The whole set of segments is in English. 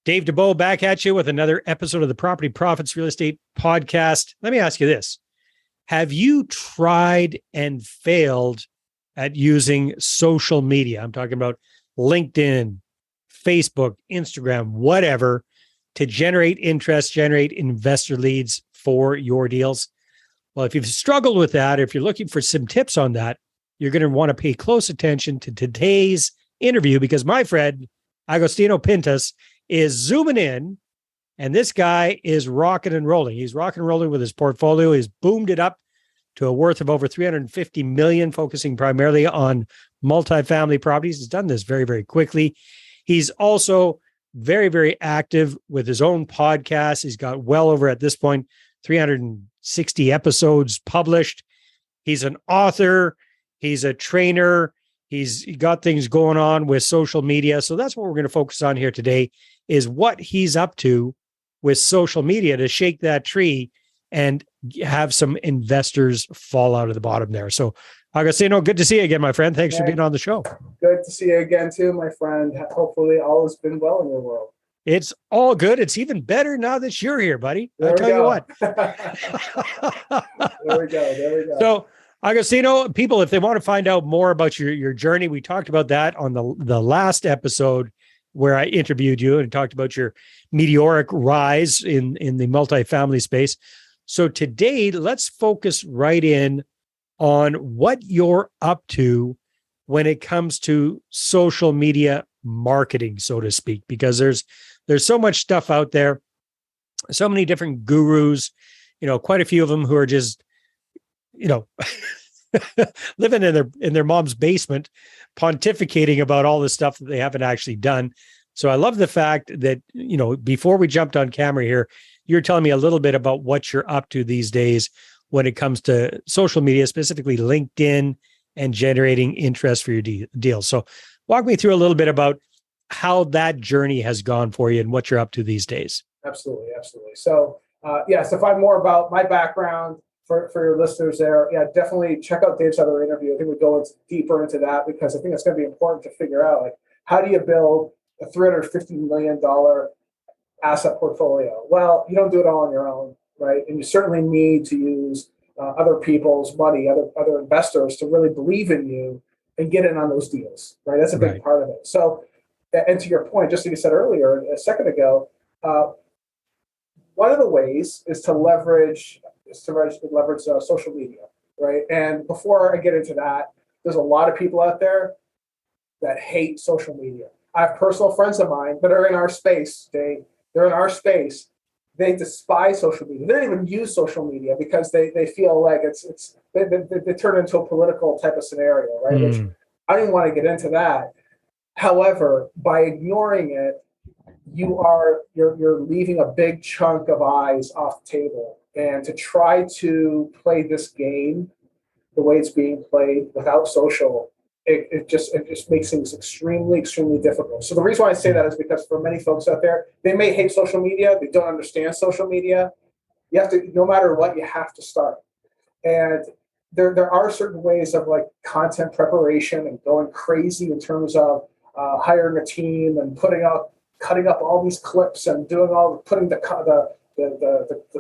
Dave Dubeau back at you with another episode of the Property Profits Real Estate Podcast. Let me ask you this. Have you tried and failed at using social media? I'm talking about LinkedIn, Facebook, Instagram, whatever, to generate interest, generate investor leads for your deals? Well, if you've struggled with that, if you're looking for some tips on that, you're going to want to pay close attention to today's interview because my friend, Agostino Pintus, is zooming in, and this guy is rocking and rolling. He's rocking and rolling with his portfolio. He's boomed it up to a worth of over $350 million, focusing primarily on multifamily properties. He's done this very, very quickly. He's also very, very active with his own podcast. He's got well over, at this point, 360 episodes published. He's an author. He's a trainer. He's got things going on with social media. So that's what we're going to focus on here today, is what he's up to with social media to shake that tree and have some investors fall out of the bottom there. So, Agostino, good to see you again, my friend. Thanks for being on the show. Good to see you again, too, my friend. Hopefully all has been well in your world. It's all good. It's even better now that you're here, buddy. I'll tell you what. There we go. So, Agostino, people, if they want to find out more about your journey, we talked about that on the last episode where I interviewed you and talked about your meteoric rise in the multifamily space. So today, let's focus right in on what you're up to when it comes to social media marketing, so to speak, because there's so much stuff out there, so many different gurus, quite a few of them who are just, living in their mom's basement, pontificating about all the stuff that they haven't actually done. So I love the fact that, before we jumped on camera here, you're telling me a little bit about what you're up to these days when it comes to social media, specifically LinkedIn, and generating interest for your deals. So walk me through a little bit about how that journey has gone for you and what you're up to these days. Absolutely. So, to find more about my background for your listeners there, definitely check out Dave's other interview. I think we go deeper into that because I think it's going to be important to figure out, like, how do you build a $350 million asset portfolio? Well, you don't do it all on your own, right? And you certainly need to use other people's money, other investors to really believe in you and get in on those deals, right? That's a big part of it. So, and to your point, just like you said earlier, a second ago, one of the ways is to leverage social media, right? And before I get into that, there's a lot of people out there that hate social media. I have personal friends of mine that are in our space, Dave. They're in our space. They despise social media. They don't even use social media because they feel like they turn into a political type of scenario, right? Which I don't even want to get into that. However, by ignoring it, you're leaving a big chunk of eyes off the table. And to try to play this game the way it's being played without social, it just makes things extremely, extremely difficult. So the reason why I say that is because for many folks out there, they may hate social media, they don't understand social media. You have to, no matter what, you have to start. And there are certain ways of like content preparation and going crazy in terms of hiring a team and cutting up all these clips and putting the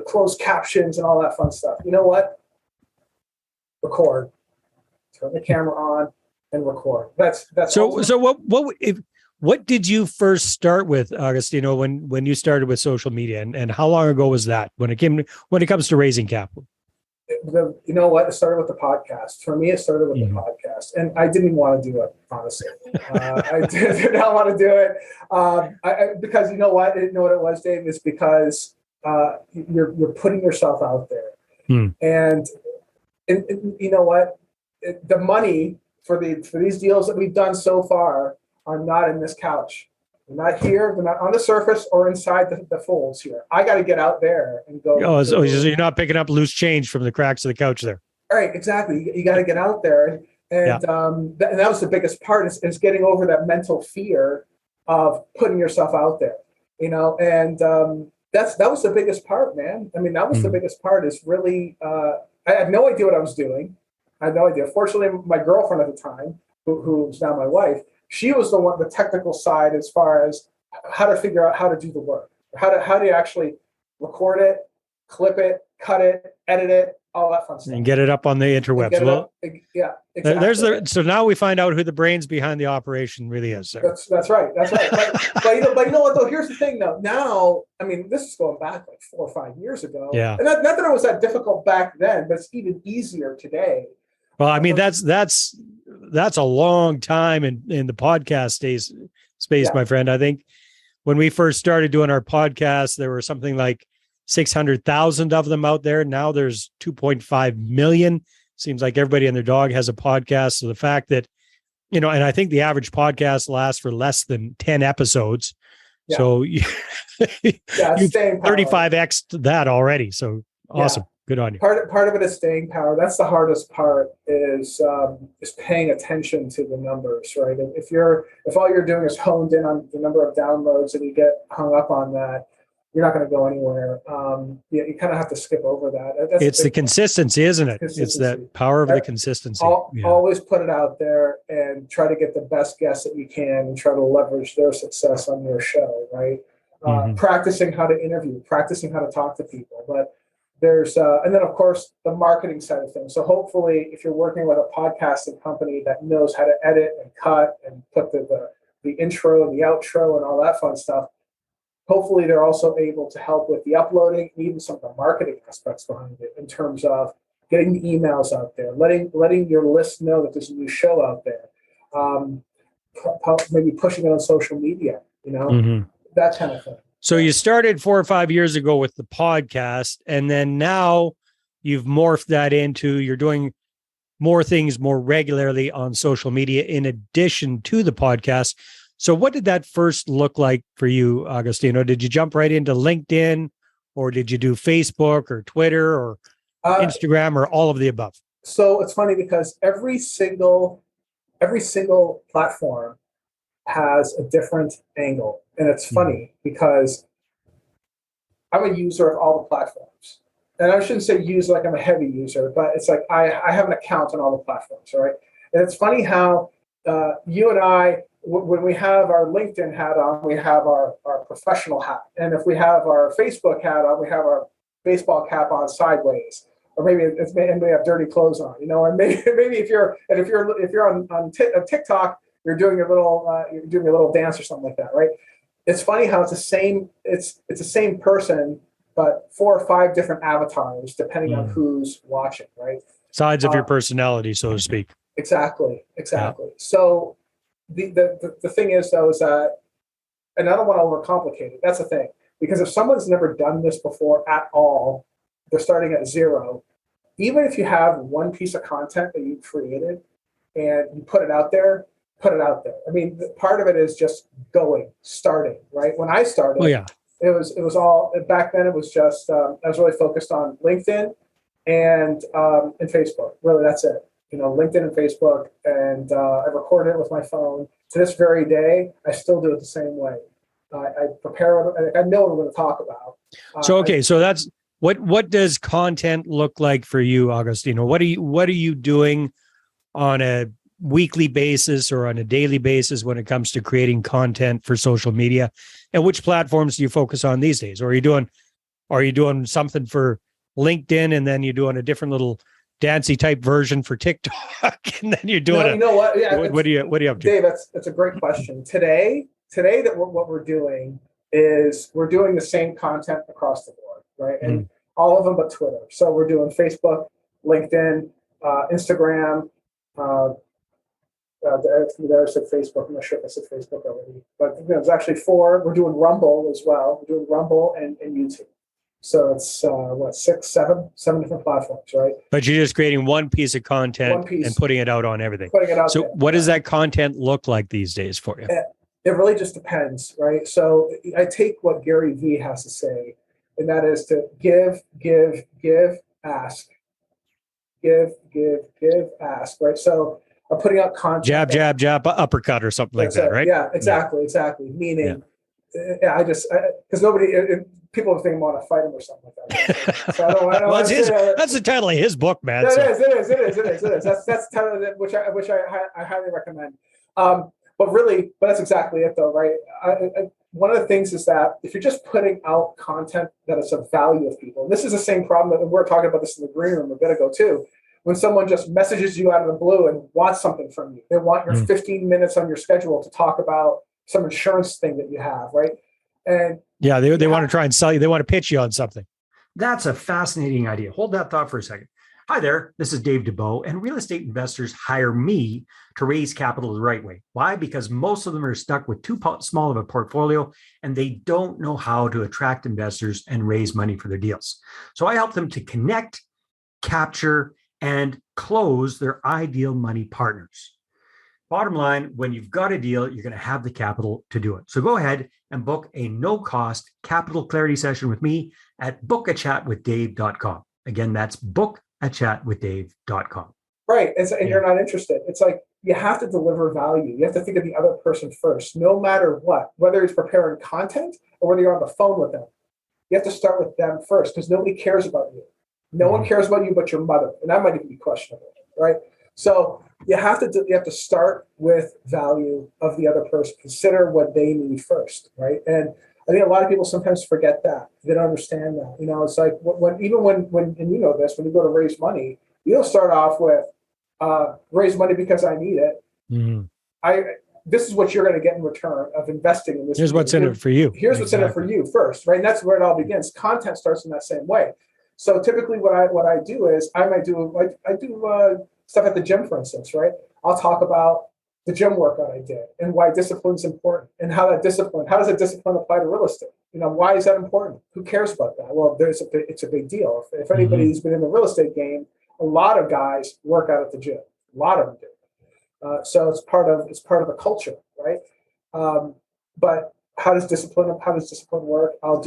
closed captions and all that fun stuff. You know what? Record. Turn the camera on and record. That's so. So what did you first start with, Agostino, when you started with social media, and how long ago was that when it comes to raising capital? You know what? It started with the podcast. For me, it started with the podcast, and I didn't even want to do it, honestly. I did not want to do it because you know what? You know what it was, Dave? It's because you're putting yourself out there, and you know what? The money for these deals that we've done so far are not in this couch. They're not here. They're not on the surface or inside the folds here. I got to get out there and go. So you're not picking up loose change from the cracks of the couch there. All right, exactly. You got to get out there, and that was the biggest part is getting over that mental fear of putting yourself out there. And that was the biggest part, man. I mean, that was the biggest part. Is really I had no idea what I was doing. I had no idea. Fortunately, my girlfriend at the time, who's now my wife, she was the technical side as far as how to figure out how to do the work. How do you actually record it, clip it, cut it, edit it, all that fun stuff. And get it up on the interwebs. Well, yeah, exactly. So now we find out who the brains behind the operation really is. Sir. That's right. But you know what though? Here's the thing though. Now, I mean, this is going back like 4 or 5 years ago. Yeah. And not that it was that difficult back then, but it's even easier today. Well, I mean, that's a long time in the podcast space, my friend. I think when we first started doing our podcast, there were something like 600,000 of them out there. Now there's 2.5 million. Seems like everybody and their dog has a podcast. So the fact that, and I think the average podcast lasts for less than 10 episodes. Yeah. So you 35x that already. So awesome. Yeah. Good on you. Part of it is staying power. That's the hardest part is paying attention to the numbers, right? If all you're doing is honed in on the number of downloads and you get hung up on that, you're not going to go anywhere. You kind of have to skip over that. It's the consistency, isn't it? It's that power of the consistency. Always put it out there and try to get the best guests that you can and try to leverage their success on your show, right? Practicing how to interview, practicing how to talk to people. But there's, and then of course, the marketing side of things. So hopefully if you're working with a podcasting company that knows how to edit and cut and put the intro and the outro and all that fun stuff, hopefully they're also able to help with the uploading and even some of the marketing aspects behind it in terms of getting the emails out there, letting your list know that there's a new show out there, maybe pushing it on social media, that kind of thing. So you started 4 or 5 years ago with the podcast, and then now you've morphed that into you're doing more things more regularly on social media in addition to the podcast. So what did that first look like for you, Agostino? Did you jump right into LinkedIn, or did you do Facebook or Twitter or Instagram or all of the above? So it's funny because every single platform has a different angle. And it's funny because I'm a user of all the platforms. And I shouldn't say use like I'm a heavy user, but it's like I have an account on all the platforms, right? And it's funny how you and I, when we have our LinkedIn hat on, we have our professional hat. And if we have our Facebook hat on, we have our baseball cap on sideways. Or maybe we have dirty clothes on, and maybe if you're on TikTok, you're doing a little dance or something like that, right? It's funny how it's the same person, but 4 or 5 different avatars depending on who's watching, right? Sides of your personality, so to speak. Exactly. Yeah. So the thing is though is that, and I don't want to overcomplicate it. That's the thing, because if someone's never done this before at all, they're starting at zero. Even if you have one piece of content that you created and you put it out there. I mean, part of it is just starting, right? When I started, it was all, back then it was just, I was really focused on LinkedIn and Facebook. Really, that's it. LinkedIn and Facebook. And I recorded it with my phone. To this very day, I still do it the same way. I prepare, I know what I'm going to talk about. So that's, what does content look like for you, Agostino? What are you doing on a weekly basis or on a daily basis when it comes to creating content for social media? And which platforms do you focus on these days? Or are you doing something for LinkedIn and then you're doing a different little dancey type version for TikTok and then you're doing you know what? Yeah, what do you have to? Dave, that's a great question. Today what we're doing is we're doing the same content across the board, right? And all of them but Twitter. So we're doing Facebook, LinkedIn, Instagram, I said Facebook. I'm not sure if I said Facebook already, but it's actually 4. We're doing Rumble as well. We're doing Rumble and YouTube. So it's 7 different platforms, right? But you're just creating one piece of content and putting it out on everything. So what does that content look like these days for you? It really just depends, right? So I take what Gary Vee has to say, and that is to give, ask. Give, ask, right? So I'm putting out content. Jab, uppercut or something like that, right? Yeah, exactly. Meaning, because people think I want to fight him or something like that. So I don't that's the title of his book, man. It is. That's the title of it, which I highly recommend. But that's exactly it, though, right? one of the things is that if you're just putting out content that is of value of people, and this is the same problem that we were talking about this in the green room a bit ago too, when someone just messages you out of the blue and wants something from you, they want your 15 minutes on your schedule to talk about some insurance thing that you have, right? And yeah, they want to try and sell you. They want to pitch you on something. That's a fascinating idea. Hold that thought for a second. Hi there, this is Dave Dubeau, and real estate investors hire me to raise capital the right way. Why? Because most of them are stuck with too small of a portfolio and they don't know how to attract investors and raise money for their deals. So I help them to connect, capture, and close their ideal money partners. Bottom line, when you've got a deal, you're going to have the capital to do it. So go ahead and book a no-cost capital clarity session with me at bookachatwithdave.com. Again, that's bookachatwithdave.com. Right. And you're not interested. It's like you have to deliver value. You have to think of the other person first, no matter what, whether it's preparing content or whether you're on the phone with them. You have to start with them first because nobody cares about you. No one cares about you but your mother. And that might even be questionable, right? So you have to start with value of the other person. Consider what they need first, right? And I think a lot of people sometimes forget that. They don't understand that. You know, it's like when and you know this, when you go to raise money, you don't start off with raise money because I need it. This is what you're going to get in return of investing in this. Here's what's in it for you. Here's what's in it for you first, right? And that's where it all begins. Content starts in that same way. So typically, what I do is I do stuff at the gym, for instance, right? I'll talk about the gym workout I did and why discipline is important and how does that discipline apply to real estate? You know, why is that important? Who cares about that? Well, it's a big deal. If anybody's been in the real estate game, a lot of guys work out at the gym. A lot of them do. So it's part of the culture, right? But how does discipline work? I'll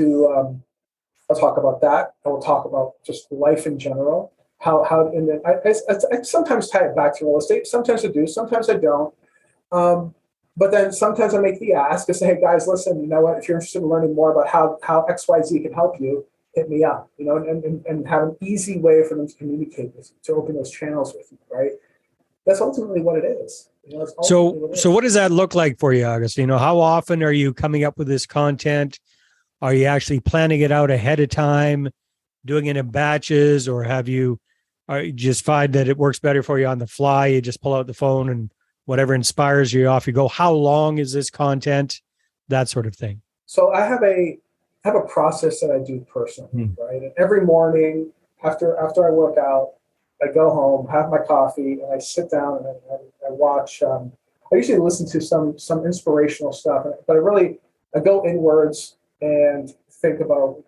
talk about that. I will talk about just life in general. I sometimes tie it back to real estate. Sometimes I do. Sometimes I don't. But then sometimes I make the ask and say, hey guys, listen, you know what? If you're interested in learning more about how XYZ can help you, hit me up, you know, and have an easy way for them to communicate with you, to open those channels with you, right? That's ultimately what it is. You know, so what does that look like for you, Agostino? How often are you coming up with this content? Are you actually planning it out ahead of time, doing it in batches, or you just find that it works better for you on the fly? You just pull out the phone and whatever inspires you, off you go. How long is this content? That sort of thing. So I have a process that I do personally, right? And every morning after I work out, I go home, have my coffee, and I sit down and I watch. I usually listen to some inspirational stuff, but I go inwards and think about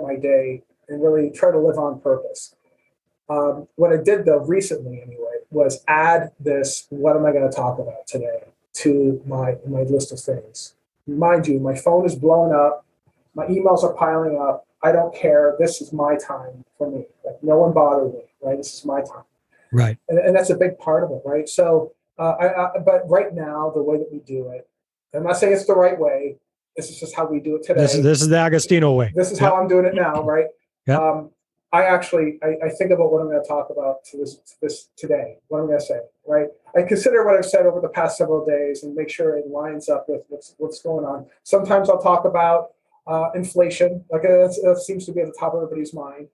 my day and really try to live on purpose. What I did though recently anyway was add this, what am I going to talk about today, to my list of things. Mind you, my phone is blowing up, my emails are piling up. I don't care. This is my time for me. Like, no one bothered me, right? This is my time. Right. And that's a big part of it, right? So, but right now, the way that we do it, I'm not saying it's the right way. This is just how we do it today. This is the Agostino way. This is how I'm doing it now, right? Yep. I think about what I'm going to talk about to this today. What I'm going to say, right? I consider what I've said over the past several days and make sure it lines up with what's going on. Sometimes I'll talk about inflation, like that seems to be at the top of everybody's mind.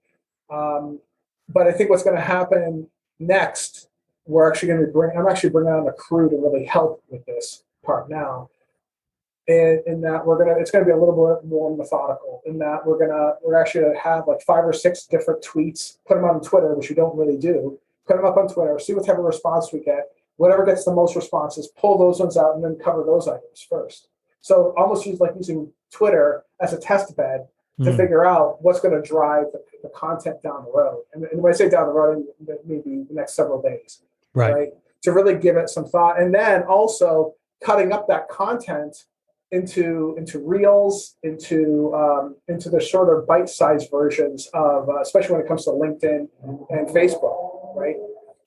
But I think what's going to happen next, I'm actually bringing on a crew to really help with this part now. And in that it's going to be a little bit more methodical. In that we're actually going to have like 5 or 6 different tweets, put them on Twitter, which we don't really do. Put them up on Twitter, see what type of response we get. Whatever gets the most responses, pull those ones out and then cover those items first. So almost using Twitter as a test bed to figure out what's going to drive the content down the road. And when I say down the road, maybe the next several days, right? To really give it some thought. And then also cutting up that content into reels, into the shorter bite-sized versions of, especially when it comes to LinkedIn and Facebook, right?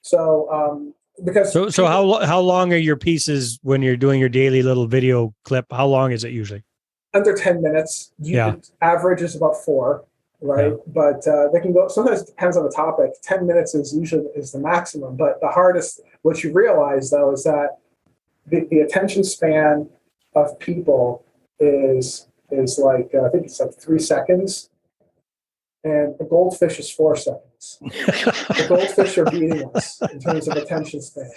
So, because so how long are your pieces when you're doing your daily little video clip? How long is it usually? Under 10 minutes. Average is about 4, right? Yeah. But they can go. Sometimes it depends on the topic. 10 minutes is the maximum. But the hardest, what you realize though, is that the attention span of people is like, I think it's like 3 seconds, and a goldfish is 4 seconds. The goldfish are beating us in terms of attention span.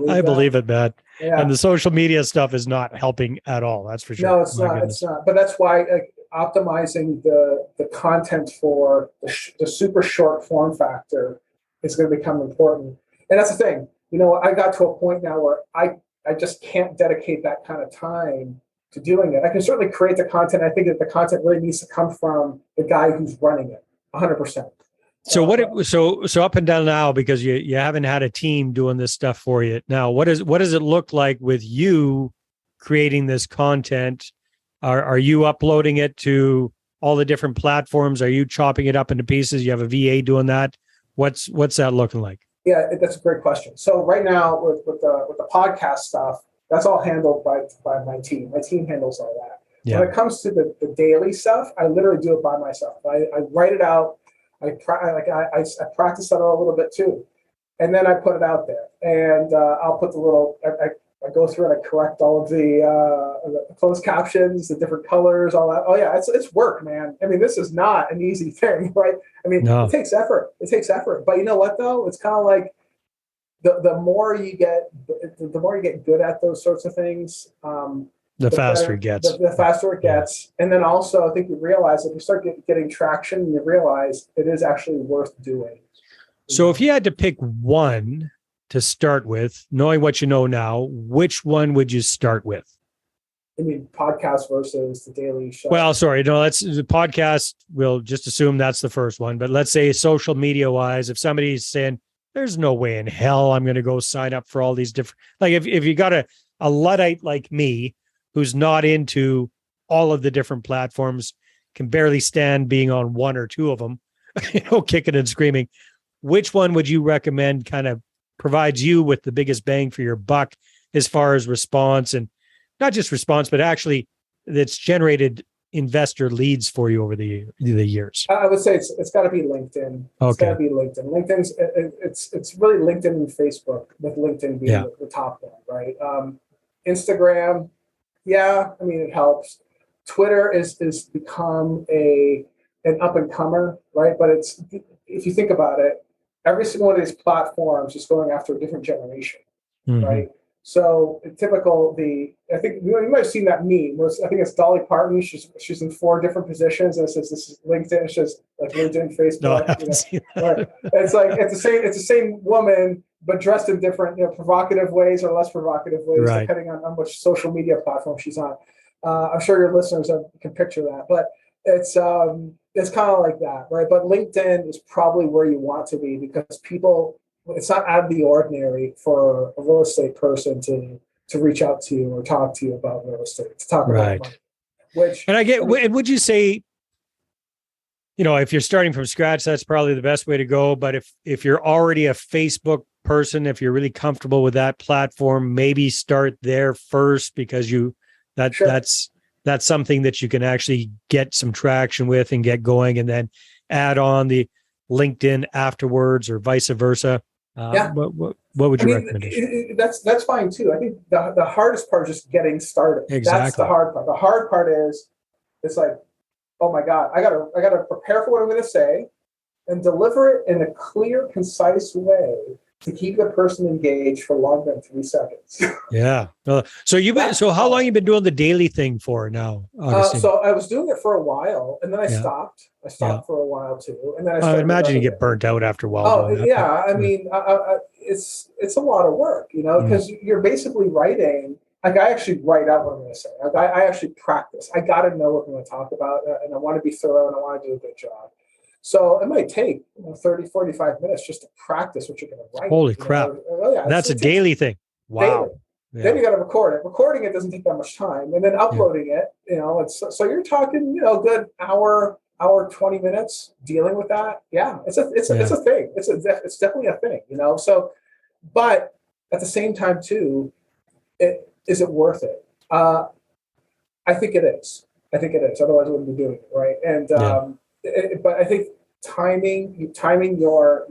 I believe it, Matt. Yeah. And the social media stuff is not helping at all. That's for sure. No, it's not. Goodness. It's not. But that's why optimizing the content for the super short form factor is going to become important. And that's the thing. I got to a point now where I just can't dedicate that kind of time to doing it. I can certainly create the content. I think that the content really needs to come from the guy who's running it 100%. So so up and down now, because you haven't had a team doing this stuff for you now, what does it look like with you creating this content? Are you uploading it to all the different platforms? Are you chopping it up into pieces? You have a VA doing that. What's that looking like? Yeah, that's a great question. So right now with the podcast stuff, that's all handled by my team. My team handles all that. Yeah. When it comes to the daily stuff, I literally do it by myself. I write it out. I practice on it a little bit too, and then I put it out there. And I'll put the little. I go through and I correct all of the closed captions, the different colors, all that. Oh yeah, it's work, man. I mean, this is not an easy thing, right? I mean, It takes effort. It takes effort. But you know what though? It's kind of like the more you get good at those sorts of things, the faster it gets. The faster it gets. And then also, I think you realize if you start getting traction, you realize it is actually worth doing. So if you had to pick one to start with, knowing what you know now, which one would you start with? I mean, podcast versus the daily show. Well, sorry, no, that's the podcast. We'll just assume that's the first one. But let's say social media wise, if somebody's saying, there's no way in hell I'm going to go sign up for all these different, like if you got a Luddite like me, who's not into all of the different platforms, can barely stand being on one or two of them, kicking and screaming. Which one would you recommend kind of provides you with the biggest bang for your buck as far as response, and not just response, but actually that's generated investor leads for you over the years? I would say it's got to be LinkedIn. It's got to be LinkedIn. LinkedIn's it's really LinkedIn and Facebook, with LinkedIn being the top one, right? Instagram, yeah, I mean it helps. Twitter is become an up and comer, right? But it's, if you think about it, every single one of these platforms is going after a different generation, right? So I think you might have seen that meme. I think it's Dolly Parton. She's in 4 different positions, and it says this is LinkedIn. It's just like LinkedIn, Facebook. No, I haven't seen that. Right. It's like it's the same woman, but dressed in different provocative ways or less provocative ways, right, depending on which social media platform she's on. I'm sure your listeners can picture that, but it's kind of like that, right? But LinkedIn is probably where you want to be, because it's not out of the ordinary for a real estate person to reach out to you or talk to you about real estate, to talk about money. And would you say, if you're starting from scratch, that's probably the best way to go. But if you're already a Facebook person, if you're really comfortable with that platform, maybe start there first, because that's something that you can actually get some traction with and get going, and then add on the LinkedIn afterwards, or vice versa. What would your recommendation? That's fine too. I think the hardest part is just getting started. Exactly. That's the hard part. The hard part is, it's like, oh my God, I gotta prepare for what I'm going to say and deliver it in a clear, concise way to keep the person engaged for longer than 3 seconds. Yeah. So how long you been doing the daily thing for now, Augustine? So I was doing it for a while, and then I stopped. I stopped for a while too, and then I imagine you get burnt out after a while. Oh yeah, I mean, it's a lot of work, because you're basically writing. Like, I actually write out what I'm going to say. Like, I actually practice. I got to know what I'm going to talk about, and I want to be thorough, and I want to do a good job. So it might take 30, 45 minutes just to practice what you're going to write. Holy crap. That's a daily thing. Wow. Daily. Yeah. Then you got to record it. Recording it doesn't take that much time. And then uploading it, so you're talking, good hour, 20 minutes dealing with that. Yeah, it's a thing. It's definitely a thing, So, but at the same time too, is it worth it? I think it is. Otherwise I wouldn't be doing it, right? And but I think timing your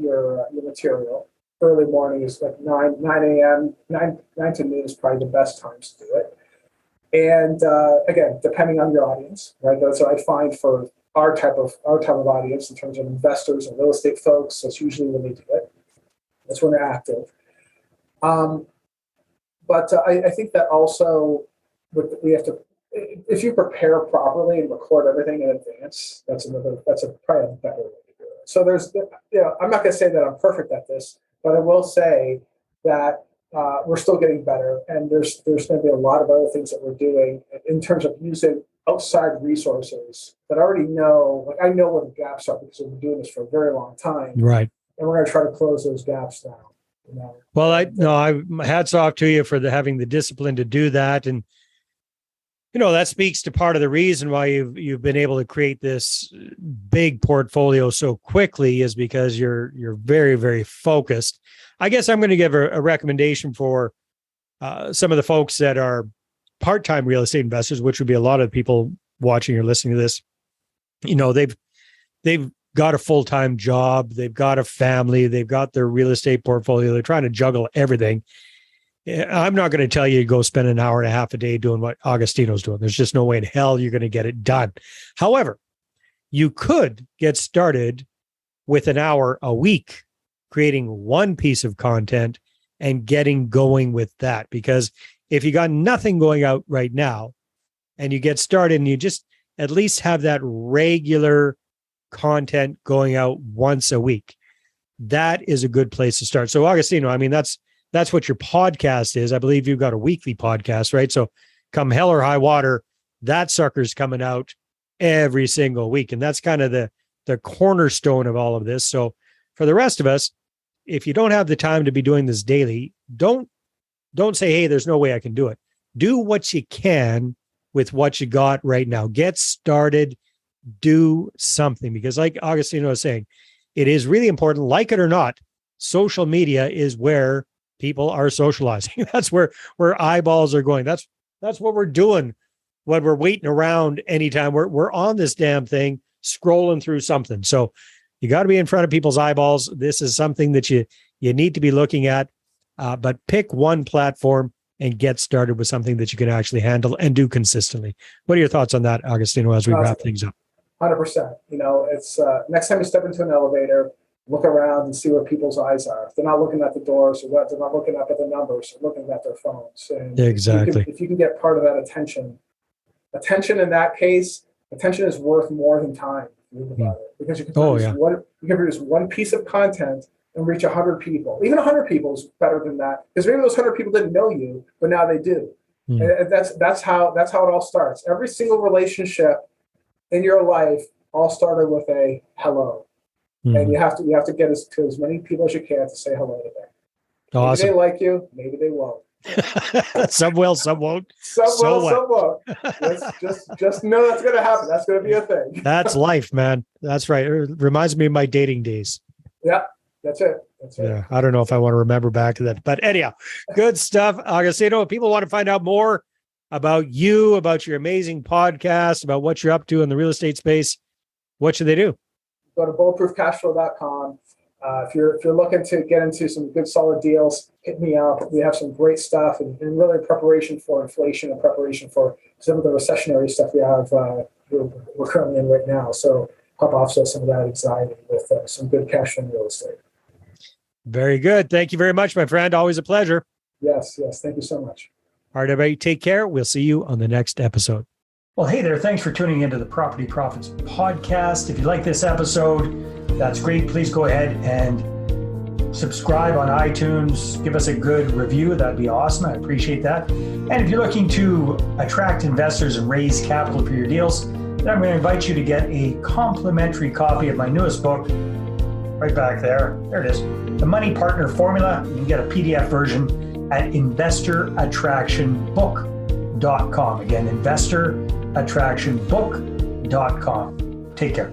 material early morning is like 9 a.m. 9 to noon is probably the best times to do it. And again, depending on your audience, right? That's what I find for our type of audience in terms of investors and real estate folks. That's usually when they do it. That's when they're active. But I think that also we have to, if you prepare properly and record everything in advance, that's probably a better way to do it. So I'm not going to say that I'm perfect at this, but I will say that we're still getting better, and there's going to be a lot of other things that we're doing in terms of using outside resources that I already know. Like, I know where the gaps are because we've been doing this for a very long time, Right? And we're going to try to close those gaps now. Well, my hats off to you for having the discipline to do that, and that speaks to part of the reason why you've been able to create this big portfolio so quickly is because you're very, very focused. I guess I'm going to give a recommendation for some of the folks that are part-time real estate investors, which would be a lot of people watching or listening to this. They've got a full-time job, they've got a family, they've got their real estate portfolio, they're trying to juggle everything. I'm not going to tell you to go spend an hour and a half a day doing what Agostino's doing. There's just no way in hell you're going to get it done. However, you could get started with an hour a week creating one piece of content and getting going with that. Because if you got nothing going out right now and you get started and you just at least have that regular content going out once a week, that is a good place to start. So Agostino, I mean, that's what your podcast is. I believe you've got a weekly podcast, right? So come hell or high water, that sucker's coming out every single week. And that's kind of the cornerstone of all of this. So for the rest of us, if you don't have the time to be doing this daily, don't say, hey, there's no way I can do it. Do what you can with what you got right now. Get started, do something. Because like Agostino was saying, it is really important, like it or not, social media is where people are socializing. That's where eyeballs are going. That's what we're doing when we're waiting around anytime. We're on this damn thing, scrolling through something. So you got to be in front of people's eyeballs. This is something that you need to be looking at, but pick one platform and get started with something that you can actually handle and do consistently. What are your thoughts on that, Agostino, as we wrap things up? 100%. It's next time you step into an elevator, look around and see where people's eyes are. If they're not looking at the doors, or they're not looking up at the numbers, or looking at their phones. And exactly. If you can get part of that attention in that case, attention is worth more than time. Because you can produce one piece of content and reach 100 people. Even 100 people is better than that, because maybe those 100 people didn't know you, but now they do. And that's how it all starts. Every single relationship in your life all started with a hello. And you have to get to as many people as you can to say hello to them. Awesome. Maybe they like you, maybe they won't. Some will, some won't. Some won't. Just know that's going to happen. That's going to be a thing. That's life, man. That's right. It reminds me of my dating days. Yeah, that's it. Yeah, I don't know if I want to remember back to that. But anyhow, good stuff. Agostino, if people want to find out more about you, about your amazing podcast, about what you're up to in the real estate space, what should they do? Go to bulletproofcashflow.com. If you're looking to get into some good solid deals, hit me up. We have some great stuff, and really preparation for inflation and preparation for some of the recessionary stuff we have we're currently in right now. So help offset some of that anxiety with some good cash from real estate. Very good. Thank you very much, my friend. Always a pleasure. Yes. Thank you so much. All right, everybody, take care. We'll see you on the next episode. Well, hey there. Thanks for tuning into the Property Profits podcast. If you like this episode, that's great. Please go ahead and subscribe on iTunes. Give us a good review. That'd be awesome. I appreciate that. And if you're looking to attract investors and raise capital for your deals, then I'm going to invite you to get a complimentary copy of my newest book, right back there. There it is. The Money Partner Formula. You can get a PDF version at investorattractionbook.com. Again, investorattractionbook.com. Take care.